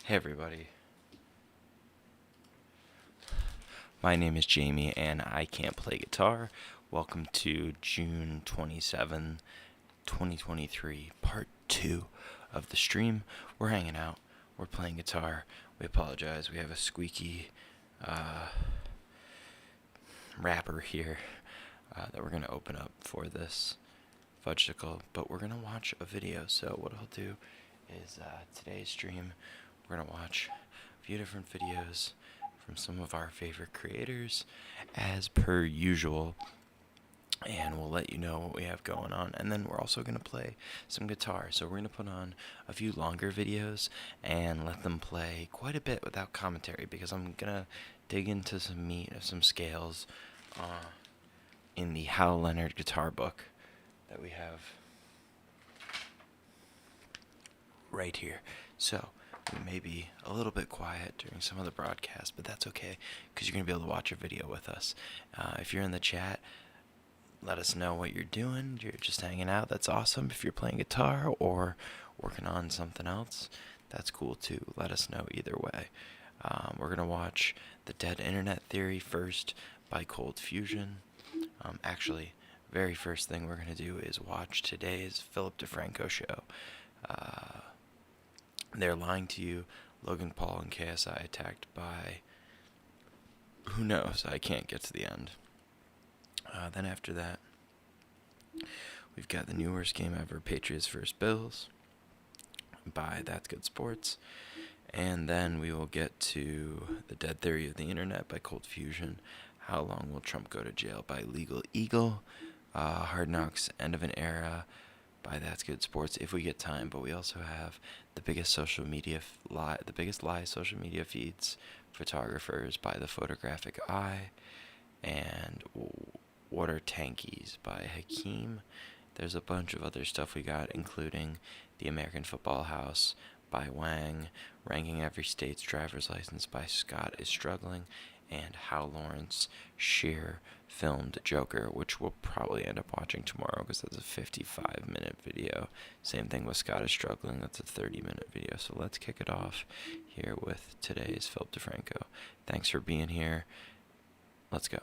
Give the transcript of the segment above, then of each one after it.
Hey everybody, my name is Jamie and I can't play guitar. Welcome to June 27, 2023, part 2 of the stream. We're hanging out, we're playing guitar. We apologize, we have a squeaky wrapper here that we're going to open up for this fudgesicle, but we're going to watch a video. So what I'll do is today's stream, we're going to watch a few different videos from some of our favorite creators as per usual, and we'll let you know what we have going on. And then we're also going to play some guitar, so we're going to put on a few longer videos and let them play quite a bit without commentary, because I'm going to dig into some meat of some scales in the Hal Leonard guitar book that we have right here. So we may be a little bit quiet during some of the broadcast, but that's okay, because you're going to be able to watch a video with us. If you're in the chat, let us know what you're doing. You're just hanging out, that's awesome. If you're playing guitar or working on something else, that's cool too. Let us know either way. We're going to watch The Dead Internet Theory first by Cold Fusion. Actually, very first thing we're going to do is watch today's Philip DeFranco show. They're lying to you. Logan Paul and KSI attacked by... who knows? I can't get to the end. Then after that, we've got the new worst game ever, Patriots vs. Bills by That's Good Sports. And then we will get to The Dead Theory of the Internet by Cold Fusion. How Long Will Trump Go to Jail by Legal Eagle. Hard Knocks, End of an Era by That's Good Sports if we get time. But we also have the biggest lie social media feeds photographers by The Photographic Eye, and Water Tankies by Hakeem. There's a bunch of other stuff we got, including The American Football House by Wang, Ranking Every State's Driver's License by Scott is Struggling, and How Lawrence Shear Filmed Joker, which we'll probably end up watching tomorrow because that's a 55-minute video. Same thing with Scott is Struggling, that's a 30-minute video. So let's kick it off here with today's Philip DeFranco. Thanks for being here. Let's go.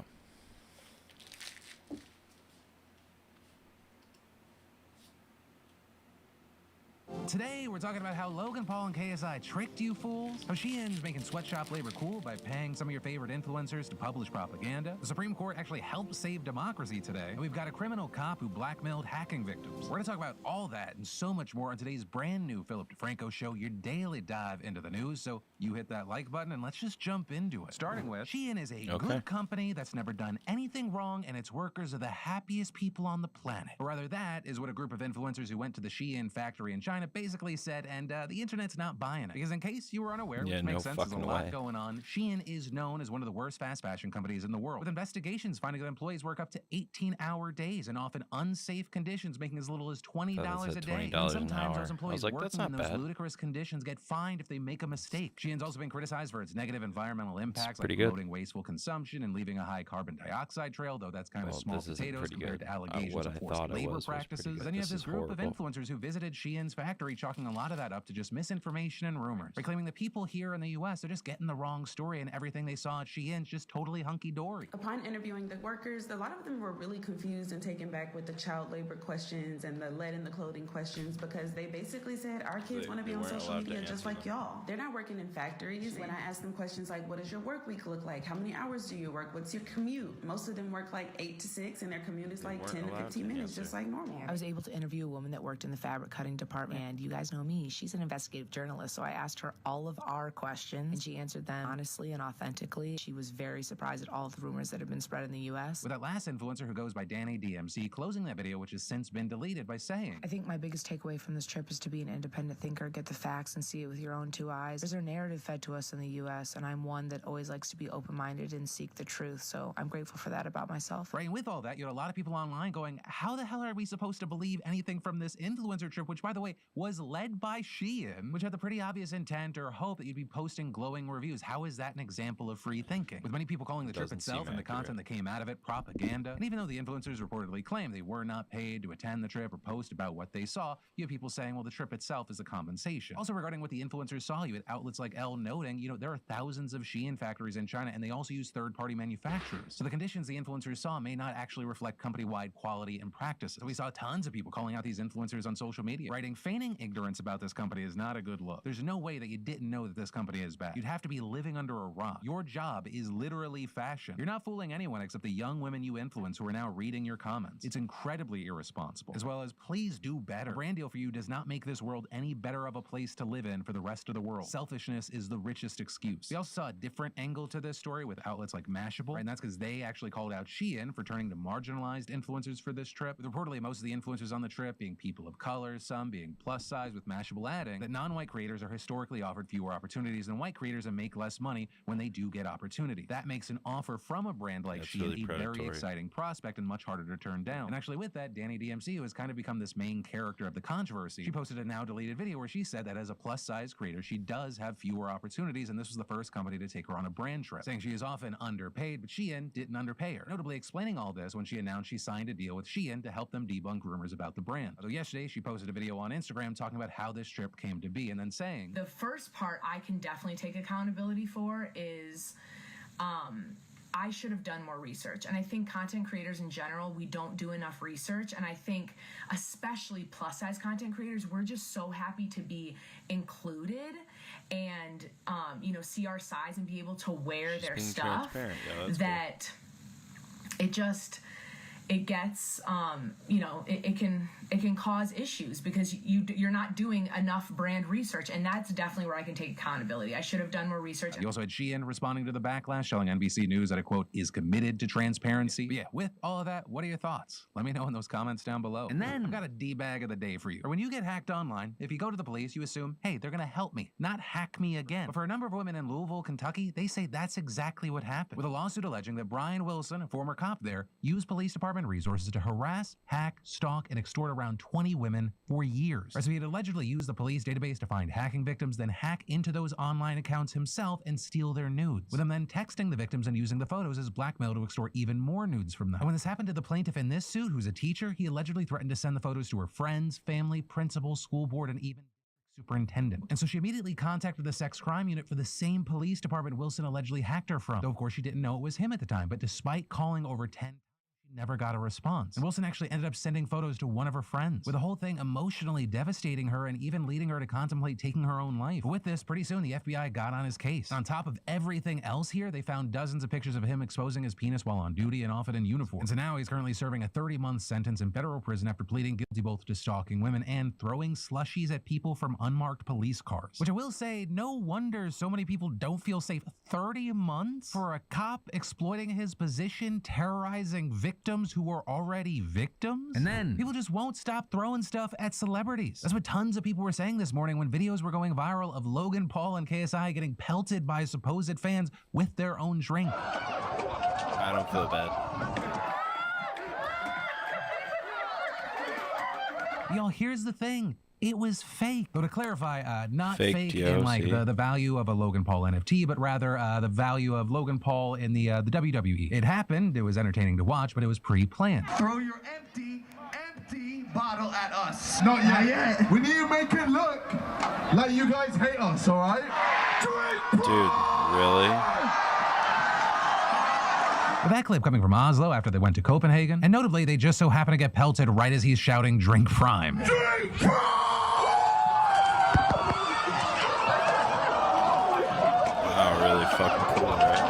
Today, we're talking about how Logan Paul and KSI tricked you fools, how Shein's making sweatshop labor cool by paying some of your favorite influencers to publish propaganda. The Supreme Court actually helped save democracy today, and we've got a criminal cop who blackmailed hacking victims. We're going to talk about all that and so much more on today's brand new Philip DeFranco show, your daily dive into the news. So you hit that like button and let's just jump into it. Starting with, Shein is a good company that's never done anything wrong, and its workers are the happiest people on the planet. Or rather, that is what a group of influencers who went to the Shein factory in China basically said, and the internet's not buying it. Because in case you were unaware, which makes sense, there's a lot going on, Shein is known as one of the worst fast fashion companies in the world, with investigations finding that employees work up to 18-hour days in often unsafe conditions, making as little as $20 a day. And sometimes those employees working in those ludicrous conditions get fined if they make a mistake. Shein's also been criticized for its negative environmental impacts, like promoting wasteful consumption and leaving a high carbon dioxide trail, though that's kind of small potatoes compared to allegations of forced labor practices. Then you have this group of influencers who visited Shein's factory, chalking a lot of that up to just misinformation and rumors, by claiming that people here in the U.S. are just getting the wrong story and everything they saw at Shein's just totally hunky-dory. Upon interviewing the workers, a lot of them were really confused and taken back with the child labor questions and the lead in the clothing questions, because they basically said, our kids want to be on social media just like y'all. They're not working in factories. When I asked them questions like, what does your work week look like? How many hours do you work? What's your commute? Most of them work like 8 to 6, and their commute is like 10 to 15 minutes, just like normal. I was able to interview a woman that worked in the fabric cutting department, and you guys know me, she's an investigative journalist, so I asked her all of our questions, and she answered them honestly and authentically. She was very surprised at all of the rumors that have been spread in the U.S. With that last influencer who goes by Danny DMC closing that video, which has since been deleted, by saying, I think my biggest takeaway from this trip is to be an independent thinker, get the facts, and see it with your own two eyes. There's a narrative fed to us in the U.S., and I'm one that always likes to be open-minded and seek the truth, so I'm grateful for that about myself. Right, and with all that, you had a lot of people online going, how the hell are we supposed to believe anything from this influencer trip, which, by the way, was led by Shein, which had the pretty obvious intent or hope that you'd be posting glowing reviews. How is that an example of free thinking? With many people calling the trip itself and the content that came out of it propaganda, and even though the influencers reportedly claim they were not paid to attend the trip or post about what they saw, you have people saying, well, the trip itself is a compensation. Also, regarding what the influencers saw, you had outlets like Elle noting, there are thousands of Shein factories in China, and they also use third-party manufacturers. So the conditions the influencers saw may not actually reflect company-wide quality and practices. So we saw tons of people calling out these influencers on social media, writing feigning ignorance about this company is not a good look. There's no way that you didn't know that this company is bad. You'd have to be living under a rock. Your job is literally fashion. You're not fooling anyone except the young women you influence who are now reading your comments. It's incredibly irresponsible. As well as, please do better. A brand deal for you does not make this world any better of a place to live in for the rest of the world. Selfishness is the richest excuse. We also saw a different angle to this story with outlets like Mashable, right? And that's because they actually called out Shein for turning to marginalized influencers for this trip, with reportedly most of the influencers on the trip being people of color, some being plus size, with Mashable adding that non-white creators are historically offered fewer opportunities than white creators and make less money when they do get opportunity. That makes an offer from a brand like Shein really a very exciting prospect and much harder to turn down. And actually with that, Danny DMC, who has kind of become this main character of the controversy, she posted a now deleted video where she said that as a plus size creator, she does have fewer opportunities, and this was the first company to take her on a brand trip, saying she is often underpaid, but Shein didn't underpay her. Notably explaining all this when she announced she signed a deal with Shein to help them debunk rumors about the brand. Although yesterday she posted a video on Instagram talking about how this trip came to be, and then saying, the first part I can definitely take accountability for is I should have done more research. And I think content creators in general, we don't do enough research. And I think especially plus size content creators, we're just so happy to be included and, see our size and be able to wear their stuff, that cool. It gets, it can cause issues because you're not doing enough brand research, and that's definitely where I can take accountability. I should have done more research. You also had Shein responding to the backlash, telling NBC News that, I quote, is committed to transparency. But yeah, with all of that, what are your thoughts? Let me know in those comments down below. And then I've got a D-bag of the day for you. Or when you get hacked online, if you go to the police, you assume, hey, they're gonna help me, not hack me again. But for a number of women in Louisville, Kentucky, they say that's exactly what happened, with a lawsuit alleging that Brian Wilson, a former cop there, used police department resources to harass, hack, stalk, and extort around 20 women for years. So he had allegedly used the police database to find hacking victims, then hack into those online accounts himself and steal their nudes, with him then texting the victims and using the photos as blackmail to extort even more nudes from them. And when this happened to the plaintiff in this suit, who's a teacher, he allegedly threatened to send the photos to her friends, family, principal, school board, and even superintendent. And so she immediately contacted the sex crime unit for the same police department Wilson allegedly hacked her from. Though of course she didn't know it was him at the time, but despite calling over 10 never got a response. And Wilson actually ended up sending photos to one of her friends, with the whole thing emotionally devastating her and even leading her to contemplate taking her own life. But with this, pretty soon the FBI got on his case. And on top of everything else here, they found dozens of pictures of him exposing his penis while on duty and often in uniform. And so now he's currently serving a 30-month sentence in federal prison after pleading guilty both to stalking women and throwing slushies at people from unmarked police cars. Which I will say, no wonder so many people don't feel safe. 30 months for a cop exploiting his position, terrorizing victims who were already victims? And then people just won't stop throwing stuff at celebrities. That's what tons of people were saying this morning when videos were going viral of Logan Paul and KSI getting pelted by supposed fans with their own drink. I don't feel bad. Y'all, here's the thing. It was fake. Though to clarify, not fake DOC. in like the value of a Logan Paul NFT, but rather the value of Logan Paul in the WWE. It happened, it was entertaining to watch, but it was pre-planned. Throw your empty bottle at us. Not yet. We need to make it look like you guys hate us, all right? Dude, really? With that clip coming from Oslo after they went to Copenhagen, and notably, they just so happen to get pelted right as he's shouting, "Drink Prime." Drink Prime! Wow, really fucking cool, right?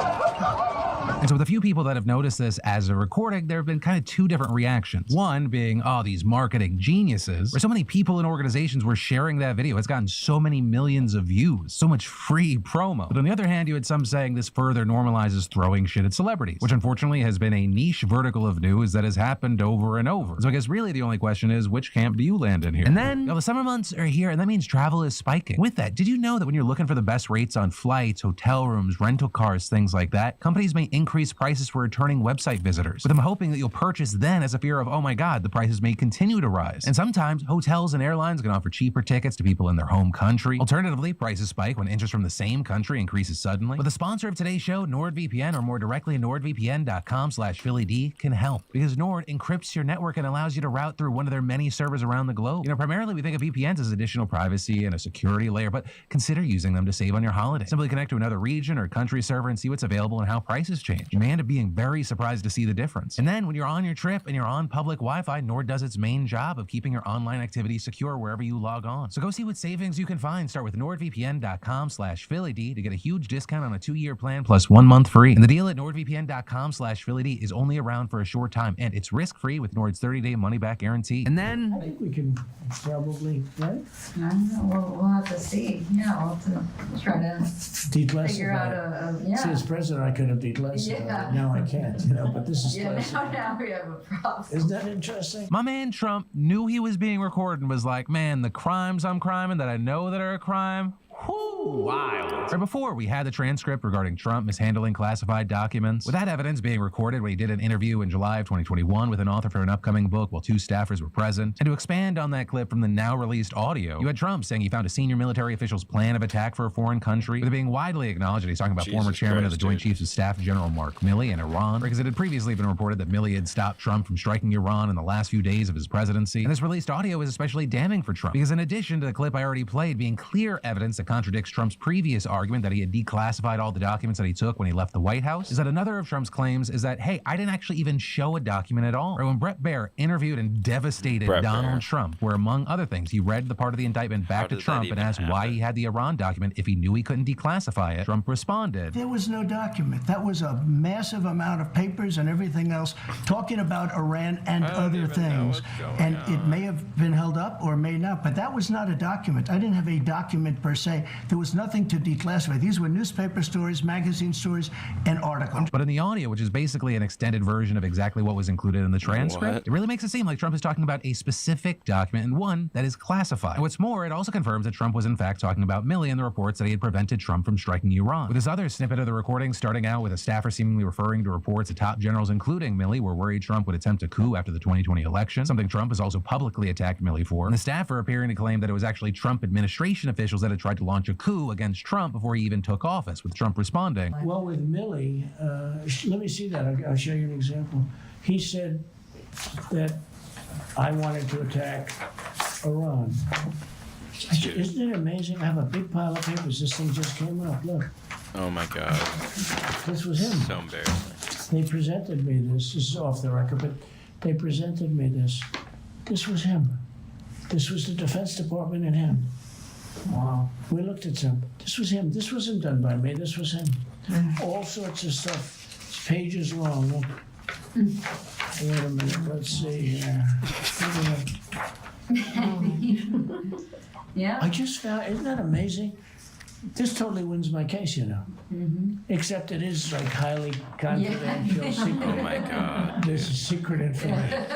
And so with a few people that have noticed this as a recording, there have been kind of two different reactions. One being, oh, these marketing geniuses, where so many people and organizations were sharing that video. It's gotten so many millions of views, so much free promo. But on the other hand, you had some saying this further normalizes throwing shit at celebrities, which unfortunately has been a niche vertical of news that has happened over and over. So I guess really the only question is, which camp do you land in here? And then, the summer months are here, and that means travel is spiking. With that, did you know that when you're looking for the best rates on flights, hotel rooms, rental cars, things like that, companies may increase increase prices for returning website visitors, with them hoping that you'll purchase then as a fear of, oh my god, the prices may continue to rise. And sometimes hotels and airlines can offer cheaper tickets to people in their home country. Alternatively, prices spike when interest from the same country increases suddenly. But the sponsor of today's show, NordVPN, or more directly nordvpn.com/PhillyD, can help, because Nord encrypts your network and allows you to route through one of their many servers around the globe. Primarily we think of VPNs as additional privacy and a security layer, but consider using them to save on your holiday. Simply connect to another region or country server and see what's available and how prices change. You may end up being very surprised to see the difference. And then when you're on your trip and you're on public Wi-Fi, Nord does its main job of keeping your online activity secure wherever you log on. So go see what savings you can find. Start with nordvpn.com/PhillyD to get a huge discount on a 2-year plan plus 1 month free. And the deal at nordvpn.com/PhillyD is only around for a short time, and it's risk-free with Nord's 30-day money-back guarantee. And then I think we can probably, right? I don't know. We'll have to see. Yeah, we'll have to try to figure out Declassify. See, as president, I could have declassified. Yeah. Now I can't, but this is classified. now we have a problem. Isn't that interesting? my man Trump knew he was being recorded and was like, man, the crimes I'm criming that I know that are a crime, wild. Right before we had the transcript regarding Trump mishandling classified documents, with that evidence being recorded when he did an interview in July of 2021 with an author for an upcoming book while 2 staffers were present. And to expand on that clip from the now released audio, you had Trump saying he found a senior military official's plan of attack for a foreign country, with it being widely acknowledged that he's talking about former chairman of the Joint Chiefs of Staff, General Mark Milley, and Iran, because it had previously been reported that Milley had stopped Trump from striking Iran in the last few days of his presidency. And this released audio is especially damning for Trump, because in addition to the clip I already played being clear evidence that contradicts Trump's previous argument that he had declassified all the documents that he took when he left the White House, is that another of Trump's claims is that, hey, I didn't actually even show a document at all. Or when Bret Baier interviewed and devastated Donald Trump, where among other things, he read the part of the indictment back to Trump and asked why he had the Iran document if he knew he couldn't declassify it. Trump responded, there was no document. That was a massive amount of papers and everything else talking about Iran and other things. And it may have been held up or may not, but that was not a document. I didn't have a document per se. There was nothing to declassify. These were newspaper stories, magazine stories, and articles. But in the audio, which is basically an extended version of exactly what was included in the transcript, it really makes it seem like Trump is talking about a specific document and one that is classified. And what's more, it also confirms that Trump was in fact talking about Milley and the reports that he had prevented Trump from striking Iran. With this other snippet of the recording starting out with a staffer seemingly referring to reports that top generals, including Milley, were worried Trump would attempt a coup after the 2020 election, something Trump has also publicly attacked Milley for. And the staffer appearing to claim that it was actually Trump administration officials that had tried to launch a coup against Trump before he even took office, with Trump responding, Well, with Milley, let me see that. I'll show you an example. He said that I wanted to attack Iran. Isn't it amazing? I have a big pile of papers. This thing just came up. Look. Oh my God. This was him. So embarrassing. They presented me this. This is off the record, but they presented me this. This was him. This was the Defense Department and him. Wow. We looked at him. This was him. This wasn't done by me. This was him. All sorts of stuff. It's pages long. Look. Wait a minute. Let's see here. Yeah. I just found, isn't that amazing? This totally wins my case, you know. Except it is like highly confidential, secret. Oh my God. This is secret information.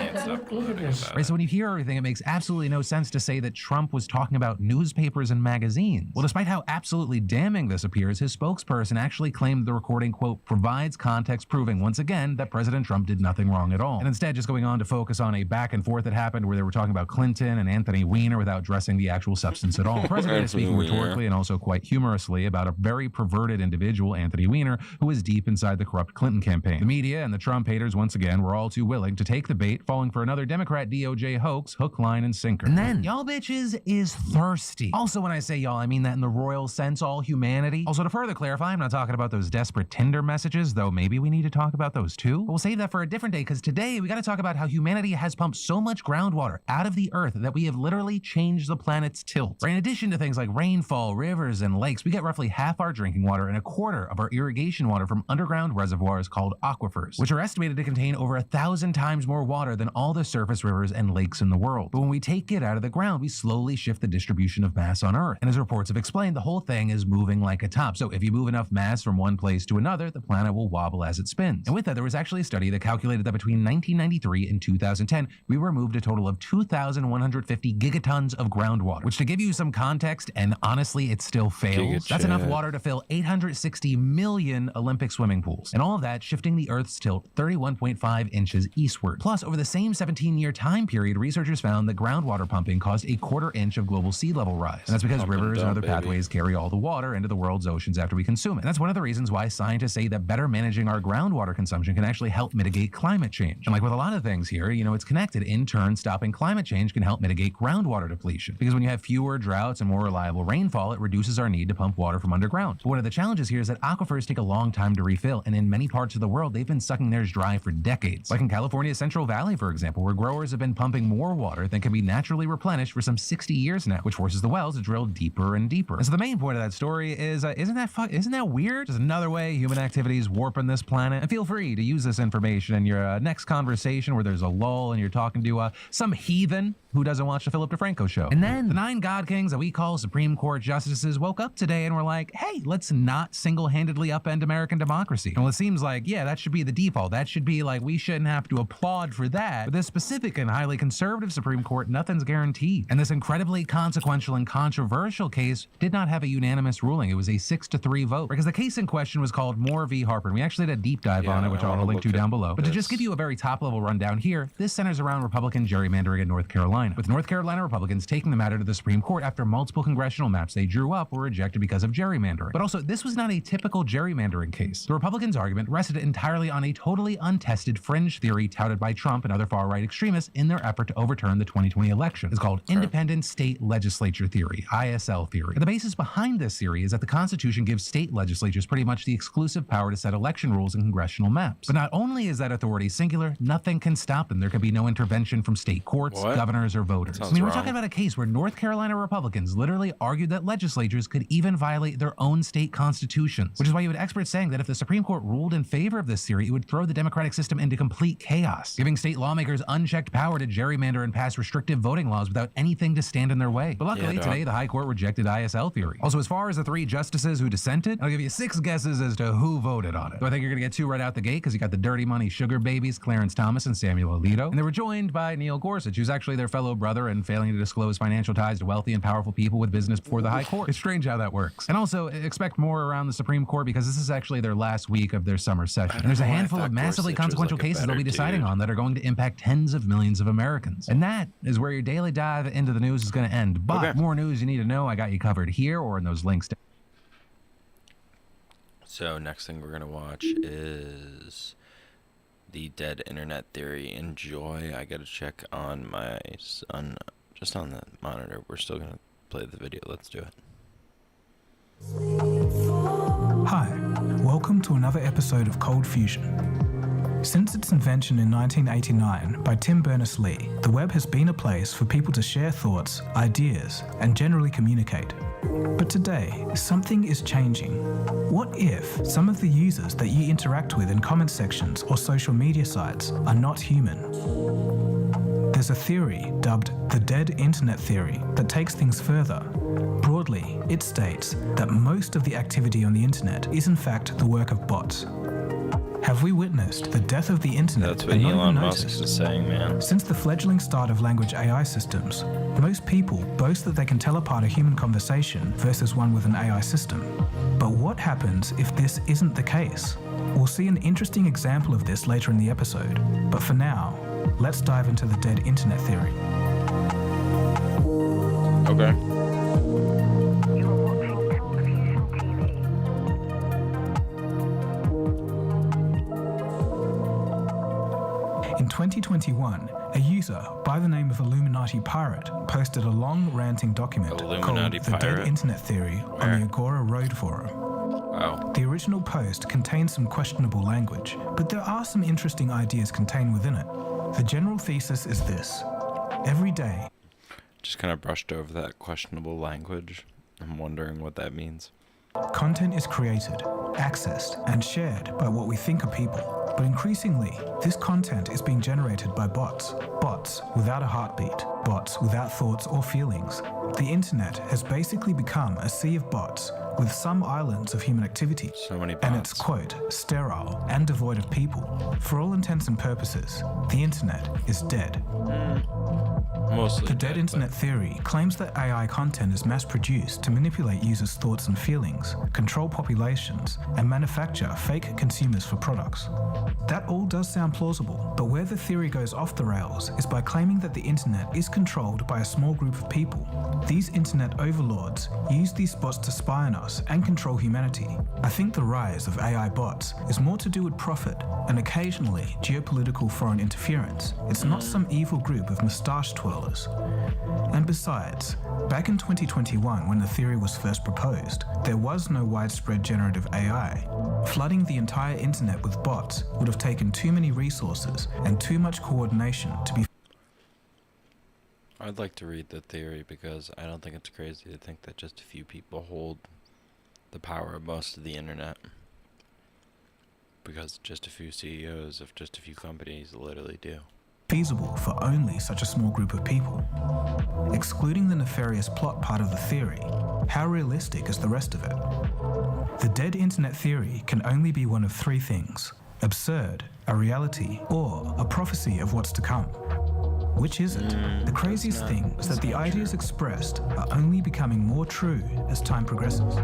Look at this. right, so when you hear everything, it makes absolutely no sense to say that Trump was talking about newspapers and magazines. Well, despite how absolutely damning this appears, his spokesperson actually claimed the recording, quote, provides context proving once again that President Trump did nothing wrong at all. And instead, just going on to focus on a back and forth that happened where they were talking about Clinton and Anthony Weiner without addressing the actual substance at all. The president is speaking rhetorically and also quite humorously about a very perverted individual, Anthony Weiner, who was deep inside the corrupt Clinton campaign. The media and the Trump haters, once again, were all too willing to take the bait, falling for another Democrat DOJ hoax, hook, line, and sinker. And then, y'all bitches is thirsty. Also, when I say y'all, I mean that in the royal sense, all humanity. Also, to further clarify, I'm not talking about those desperate Tinder messages, though maybe we need to talk about those too. But we'll save that for a different day, because today we gotta talk about how humanity has pumped so much groundwater out of the earth that we have literally changed the planet's tilt. Right? In addition to things like rainfall, rivers, and lakes, we get roughly half our drinking water and a quarter of our irrigation water from underground reservoirs called aquifers, which are estimated to contain over 1,000 times more water than all the surface rivers and lakes in the world. But when we take it out of the ground, we slowly shift the distribution of mass on Earth. And as reports have explained, the whole thing is moving like a top. So if you move enough mass from one place to another, the planet will wobble as it spins. And with that, there was actually a study that calculated that between 1993 and 2010, we removed a total of 2,150 gigatons of groundwater, which, to give you some context, and honestly, it's still fake, fails, that's enough water to fill 860 million Olympic swimming pools. And all of that shifting the Earth's tilt 31.5 inches eastward. Plus, over the same 17-year time period, researchers found that groundwater pumping caused a quarter inch of global sea level rise. And that's because rivers and other pathways carry all the water into the world's oceans after we consume it. And that's one of the reasons why scientists say that better managing our groundwater consumption can actually help mitigate climate change. And like with a lot of things here, it's connected. In turn, stopping climate change can help mitigate groundwater depletion. Because when you have fewer droughts and more reliable rainfall, it reduces our need to pump water from underground. But one of the challenges here is that aquifers take a long time to refill, and in many parts of the world, they've been sucking theirs dry for decades. Like in California's Central Valley, for example, where growers have been pumping more water than can be naturally replenished for some 60 years now, which forces the wells to drill deeper and deeper. And so the main point of that story is, isn't that weird? Just another way human activities warping this planet. And feel free to use this information in your next conversation where there's a lull and you're talking to some heathen who doesn't watch the Philip DeFranco show. And then the 9 God Kings that we call Supreme Court justices woke up today and were like, hey, let's not single-handedly upend American democracy. And well, it seems like, yeah, that should be the default. That should be like, we shouldn't have to applaud for that. But this specific and highly conservative Supreme Court, nothing's guaranteed. And this incredibly consequential and controversial case did not have a unanimous ruling. It was a 6-3 vote. Because the case in question was called Moore v. Harper. And we actually did a deep dive on it, which I'll link to down below. But to just give you a very top-level rundown here, this centers around Republican gerrymandering in North Carolina, with North Carolina Republicans taking the matter to the Supreme Court after multiple congressional maps they drew up were rejected because of gerrymandering. But also, this was not a typical gerrymandering case. The Republicans' argument rested entirely on a totally untested fringe theory touted by Trump and other far-right extremists in their effort to overturn the 2020 election. It's called Independent State Legislature Theory, ISL theory. And the basis behind this theory is that the Constitution gives state legislatures pretty much the exclusive power to set election rules and congressional maps. But not only is that authority singular, nothing can stop them. There can be no intervention from state courts, governors, or voters. We're talking about a case where North Carolina Republicans literally argued that legislatures could even violate their own state constitutions, which is why you had experts saying that if the Supreme Court ruled in favor of this theory, it would throw the democratic system into complete chaos, giving state lawmakers unchecked power to gerrymander and pass restrictive voting laws without anything to stand in their way. But luckily, today, the High Court rejected ISL theory. Also, as far as the 3 justices who dissented, I'll give you 6 guesses as to who voted on it. So I think you're going to get 2 right out the gate because you got the dirty money sugar babies, Clarence Thomas and Samuel Alito. And they were joined by Neil Gorsuch, who's actually their fellow brother and failing to disclose financial ties to wealthy and powerful people with business before the High Court. It's strange how that works. And also, expect more around the Supreme Court because this is actually their last week of their summer session. And there's a handful of massively consequential cases they'll be deciding on that are going to impact tens of millions of Americans. And that is where your daily dive into the news is going to end. But more news you need to know, I got you covered here or in those links. So next thing we're going to watch is the dead internet theory. Enjoy. I got to check on my son. Just on the monitor. We're still going to play the video. Let's do it. Hi, welcome to another episode of Cold Fusion. Since its invention in 1989 by Tim Berners-Lee, the web has been a place for people to share thoughts, ideas, and generally communicate. But today, something is changing. What if some of the users that you interact with in comment sections or social media sites are not human? There's a theory dubbed the dead internet theory that takes things further. Broadly, it states that most of the activity on the internet is in fact the work of bots. Have we witnessed the death of the internet? That's what Elon Musk is saying, man. Since the fledgling start of language AI systems, most people boast that they can tell apart a human conversation versus one with an AI system. But what happens if this isn't the case? We'll see an interesting example of this later in the episode. But for now, let's dive into the dead internet theory. Okay. In 2021, a user by the name of Illuminati Pirate posted a long ranting document called The Dead Internet Theory on the Agora Road Forum. Wow. The original post contains some questionable language, but there are some interesting ideas contained within it. The general thesis is this: every day... Just kind of brushed over that questionable language. I'm wondering what that means. Content is created, accessed, and shared by what we think are people. But increasingly, this content is being generated by bots. Bots without a heartbeat. Bots without thoughts or feelings. The internet has basically become a sea of bots with some islands of human activity. So many bots. And it's, quote, sterile and devoid of people. For all intents and purposes, the internet is dead. Mostly The dead internet theory claims that AI content is mass-produced to manipulate users' thoughts and feelings, control populations, and manufacture fake consumers for products. That all does sound plausible, but where the theory goes off the rails is by claiming that the internet is controlled by a small group of people. These internet overlords use these bots to spy on us and control humanity. I think the rise of AI bots is more to do with profit and occasionally geopolitical foreign interference. It's not some evil group of moustache twirlers. And besides, back in 2021 when the theory was first proposed, there was no widespread generative AI. Flooding the entire internet with bots would have taken too many resources and too much coordination to be. I'd like to read the theory because I don't think it's crazy to think that just a few people hold the power of most of the internet. Because just a few CEOs of just a few companies literally do. Feasible for only such a small group of people. Excluding the nefarious plot part of the theory, how realistic is the rest of it? The dead internet theory can only be one of three things: absurd, a reality, or a prophecy of what's to come. Which is it? The craziest thing is that the ideas expressed are only becoming more true as time progresses.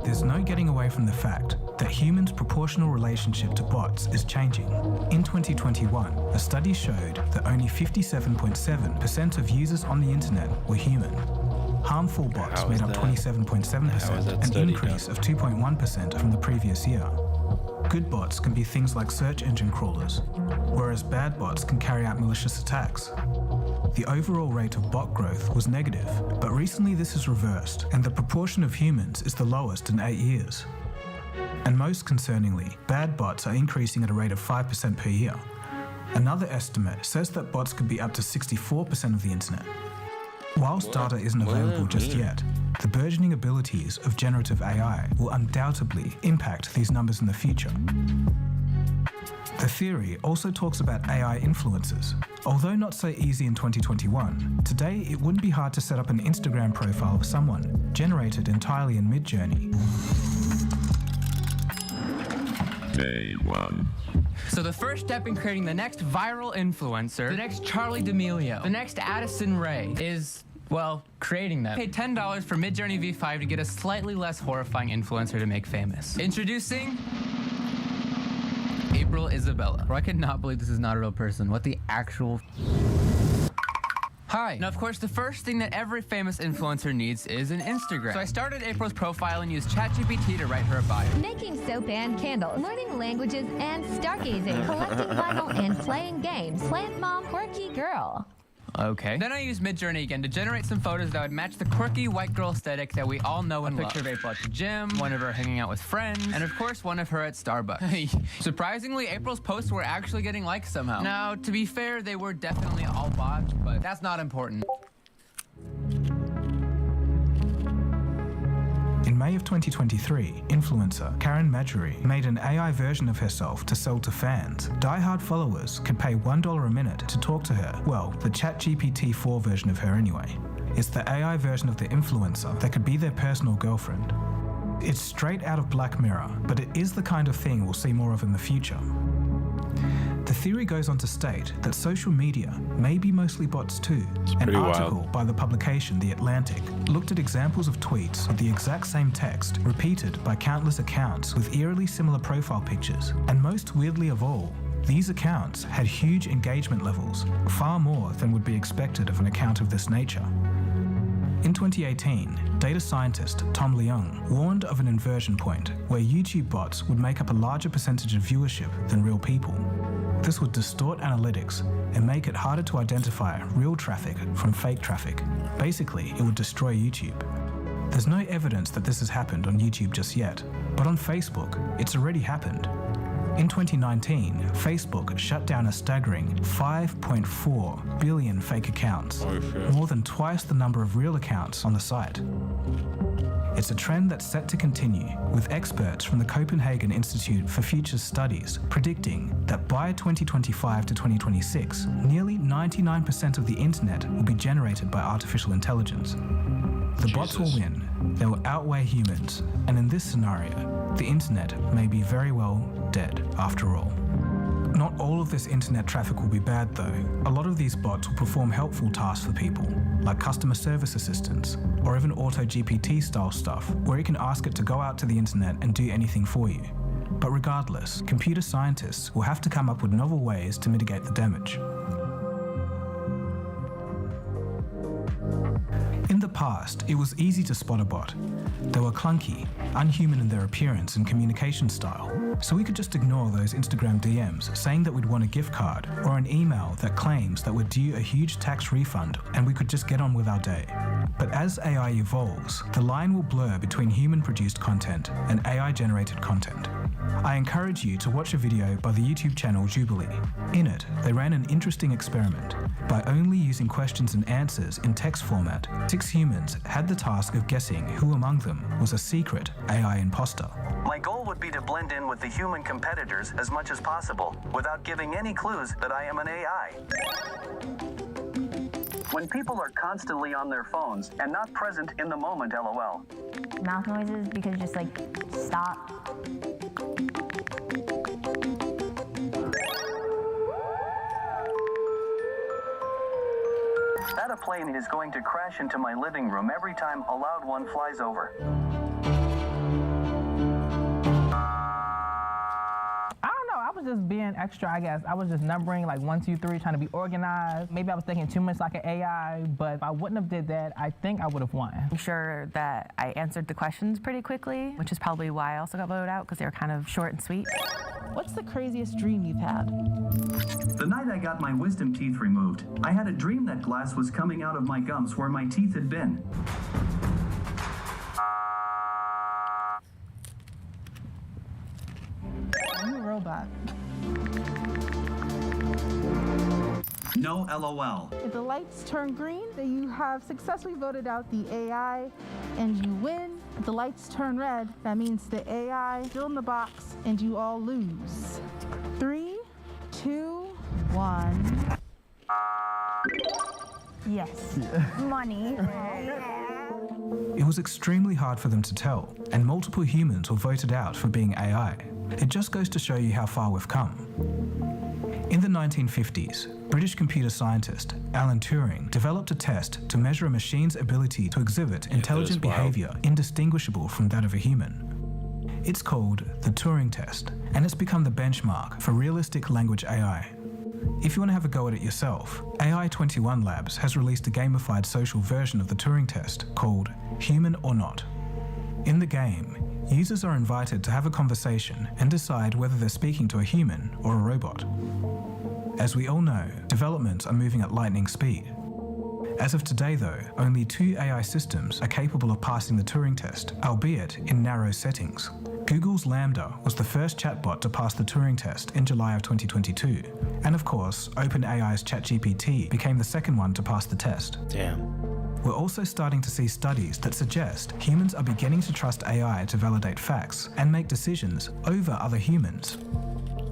There's no getting away from the fact that humans' proportional relationship to bots is changing. In 2021, a study showed that only 57.7% of users on the internet were human. Harmful bots made up 27.7%, an increase of 2.1% from the previous year. Good bots can be things like search engine crawlers, whereas bad bots can carry out malicious attacks. The overall rate of bot growth was negative, but recently this is reversed, and the proportion of humans is the lowest in 8 years. And most concerningly, bad bots are increasing at a rate of 5% per year. Another estimate says that bots could be up to 64% of the internet. Whilst data isn't available just yet, the burgeoning abilities of generative AI will undoubtedly impact these numbers in the future. The theory also talks about AI influencers. Although not so easy in 2021, today it wouldn't be hard to set up an Instagram profile of someone, generated entirely in Midjourney. Day 1. So the first step in creating the next viral influencer, the next Charlie D'Amelio, the next Addison Rae is, well, creating them. Pay $10 for Midjourney V5 to get a slightly less horrifying influencer to make famous. Introducing April Isabella. Bro, I cannot believe this is not a real person. What the actual... Hi. Now, of course, the first thing that every famous influencer needs is an Instagram. So I started April's profile and used ChatGPT to write her a bio. Making soap and candles, learning languages and stargazing, collecting vinyl and playing games. Plant mom, quirky girl. Okay. Then I used Midjourney again to generate some photos that would match the quirky white girl aesthetic that we all know and love. A picture of April at the gym, one of her hanging out with friends, and of course one of her at Starbucks. Surprisingly, April's posts were actually getting likes somehow. Now, to be fair, they were definitely all bots, but that's not important. In May of 2023, influencer Karen Marjorie made an AI version of herself to sell to fans. Die-hard followers could pay $1 a minute to talk to her. Well, the ChatGPT 4 version of her anyway. It's the AI version of the influencer that could be their personal girlfriend. It's straight out of Black Mirror, but it is the kind of thing we'll see more of in the future. The theory goes on to state that social media may be mostly bots too. An article by the publication The Atlantic looked at examples of tweets with the exact same text repeated by countless accounts with eerily similar profile pictures. And most weirdly of all, these accounts had huge engagement levels, far more than would be expected of an account of this nature. In 2018, data scientist Tom Leung warned of an inversion point where YouTube bots would make up a larger percentage of viewership than real people. This would distort analytics and make it harder to identify real traffic from fake traffic. Basically, it would destroy YouTube. There's no evidence that this has happened on YouTube just yet, but on Facebook, it's already happened. In 2019, Facebook shut down a staggering 5.4 billion fake accounts, more than twice the number of real accounts on the site. It's a trend that's set to continue, with experts from the Copenhagen Institute for Futures Studies predicting that by 2025 to 2026, nearly 99% of the internet will be generated by artificial intelligence. The bots will win, they will outweigh humans, and in this scenario, the internet may be very well dead after all. Not all of this internet traffic will be bad though. A lot of these bots will perform helpful tasks for people, like customer service assistants, or even auto GPT style stuff, where you can ask it to go out to the internet and do anything for you. But regardless, computer scientists will have to come up with novel ways to mitigate the damage. In the past, it was easy to spot a bot. They were clunky, unhuman in their appearance and communication style, so we could just ignore those Instagram DMs saying that we'd want a gift card, or an email that claims that we're due a huge tax refund and we could just get on with our day. But as AI evolves, the line will blur between human-produced content and AI-generated content. I encourage you to watch a video by the YouTube channel Jubilee. In it, they ran an interesting experiment. By only using questions and answers in text format, 6 humans had the task of guessing who among them was a secret AI imposter. My goal would be to blend in with the human competitors as much as possible, without giving any clues that I am an AI. When people are constantly on their phones and not present in the moment, LOL. Mouth noises, because just like, stop. That a plane is going to crash into my living room every time a loud one flies over. I was just being extra, I guess. I was just numbering like 1, 2, 3, trying to be organized. Maybe I was thinking too much like an AI, but if I wouldn't have did that, I think I would have won. I'm sure that I answered the questions pretty quickly, which is probably why I also got voted out, because they were kind of short and sweet. What's the craziest dream you've had? The night I got my wisdom teeth removed, I had a dream that glass was coming out of my gums where my teeth had been. I'm a robot. No LOL. If the lights turn green, then you have successfully voted out the AI and you win. If the lights turn red, that means the AI is still in the box and you all lose. 3, 2, 1. Yes. Money. It was extremely hard for them to tell, and multiple humans were voted out for being AI. It just goes to show you how far we've come. In the 1950s, British computer scientist Alan Turing developed a test to measure a machine's ability to exhibit intelligent behavior indistinguishable from that of a human. It's called the Turing test, and it's become the benchmark for realistic language AI. If you want to have a go at it yourself, AI21 Labs has released a gamified social version of the Turing test called Human or Not. In the game, users are invited to have a conversation and decide whether they're speaking to a human or a robot. As we all know, developments are moving at lightning speed. As of today though, only 2 AI systems are capable of passing the Turing test, albeit in narrow settings. Google's Lambda was the first chatbot to pass the Turing test in July of 2022. And of course, OpenAI's ChatGPT became the second one to pass the test. Damn. We're also starting to see studies that suggest humans are beginning to trust AI to validate facts and make decisions over other humans.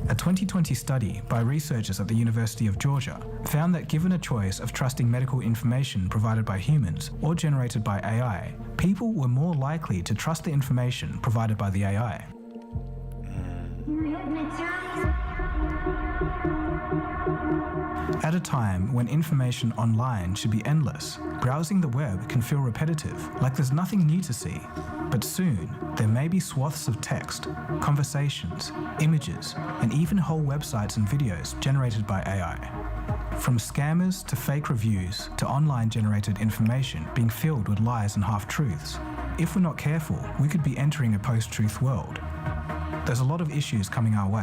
A 2020 study by researchers at the University of Georgia found that given a choice of trusting medical information provided by humans or generated by AI, people were more likely to trust the information provided by the AI. At a time when information online should be endless, browsing the web can feel repetitive, like there's nothing new to see. But soon, there may be swaths of text, conversations, images, and even whole websites and videos generated by AI. From scammers to fake reviews to online generated information being filled with lies and half-truths. If we're not careful, we could be entering a post-truth world. There's a lot of issues coming our way.